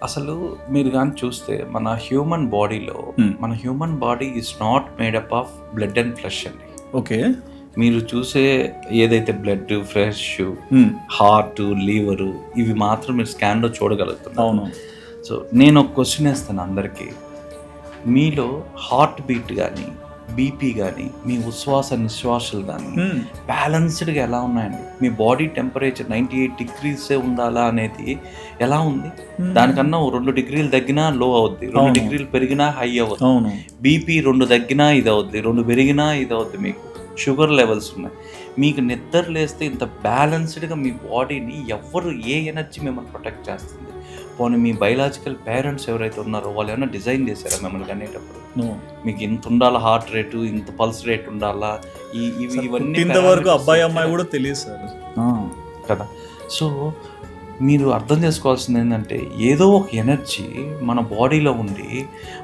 అసలు మీరు గాని చూస్తే మన హ్యూమన్ బాడీలో మన human body is not made up of blood and flesh అండి. ఓకే. మీరు చూసే ఏదైతే బ్లడ్, ఫ్లెష్, హార్ట్, లివరు ఇవి మాత్రం మీరు స్కాన్‌లో చూడగలుగుతున్నారు. అవును. సో నేను ఒక క్వెషన్ ఏస్తాను అందరికీ. మీలో హార్ట్ బీట్ గానీ, బీపీ గానీ, మీ ఉచ్ఛ్వాస నిశ్వాసాలు గానీ బ్యాలెన్స్డ్‌గా ఎలా ఉన్నాయండి? మీ బాడీ టెంపరేచర్ 98 డిగ్రీసే ఉండాలా అనేది ఎలా ఉంది? దానికన్నా ఓ 2 డిగ్రీలు తగ్గినా లో అవుద్ది. 2 డిగ్రీలు పెరిగినా హై అవుద్ది. అవును. బీపీ 2 తగ్గినా ఇదవుద్ది. 2 పెరిగినా ఇదవుద్ది మీకు. షుగర్ లెవెల్స్ ఉన్నాయి. మీకు నిద్ర లేస్తే ఇంత బ్యాలెన్స్డ్‌గా మీ బాడీని ఎవ్వరు ఏ ఎనర్జీ మిమ్మల్ని ప్రొటెక్ట్ చేస్తుంది? పోనీ మీ బయలాజికల్ పేరెంట్స్ ఎవరైతే ఉన్నారో వాళ్ళు ఏమైనా డిజైన్ చేశారా మిమ్మల్ని కనేటప్పుడు? నో. మీకు ఇంత ఉండాలా హార్ట్ రేటు, ఇంత పల్స్ రేట్ ఉండాలా, ఇవన్నీ ఇంతవరకు అబ్బాయి అమ్మాయి కూడా తెలియదు సార్ కదా. సో మీరు అర్థం చేసుకోవాల్సింది ఏంటంటే ఏదో ఒక ఎనర్జీ మన బాడీలో ఉండి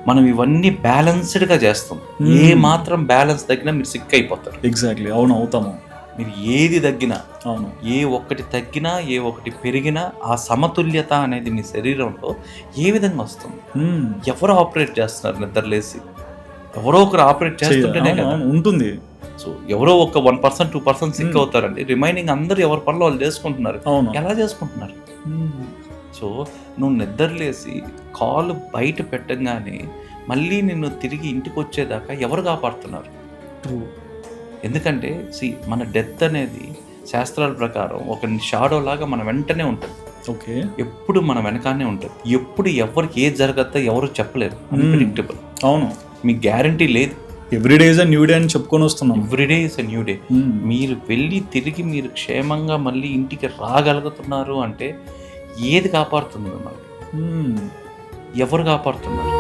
మనం ఇవన్నీ బ్యాలెన్స్డ్గా చేస్తాం. ఏ మాత్రం బ్యాలెన్స్ తగ్గినా మీరు సిక్ అయిపోతారు. ఎగ్జాక్ట్లీ. అవును, అవుతాము. మీరు ఏది తగ్గినా, అవును, ఏ ఒక్కటి తగ్గినా, ఏ ఒక్కటి పెరిగినా ఆ సమతుల్యత అనేది మీ శరీరంలో ఏ విధంగా వస్తుంది? ఎవరు ఆపరేట్ చేస్తున్నారు నిద్రలేసి? ఎవరో ఒకరు ఆపరేట్ చేస్తుంటేనే కదా ఉంటుంది. సో ఎవరో ఒక 1%, 2% సిక్ అవుతారండి. రిమైనింగ్ అందరూ ఎవరి పనులు వాళ్ళు చేసుకుంటున్నారు. ఎలా చేసుకుంటున్నారు? సో నువ్వు నిద్రలేసి కాలు బయట పెట్టగానే మళ్ళీ నిన్ను తిరిగి ఇంటికి వచ్చేదాకా ఎవరు కాపాడుతున్నారు? ఎందుకంటే మన డెత్ అనేది శాస్త్రాల ప్రకారం ఒక షాడో లాగా మన వెంటనే ఉంటుంది. ఓకే. ఎప్పుడు మన వెనకానే ఉంటుంది. ఎప్పుడు ఎవరికి ఏది జరగద్దో ఎవరు చెప్పలేరు. అన్ప్రెడిక్టబుల్. అవును, మీకు గ్యారంటీ లేదు. Everyday is a new day అని చెప్పుకొని వస్తున్నాం. Everyday is a new day. మీరు వెళ్ళి తిరిగి మీరు క్షేమంగా మళ్ళీ ఇంటికి రాగలుగుతున్నారు అంటే ఏది కాపాడుతుంది మిమ్మల్ని? ఎవరు కాపాడుతున్నారు?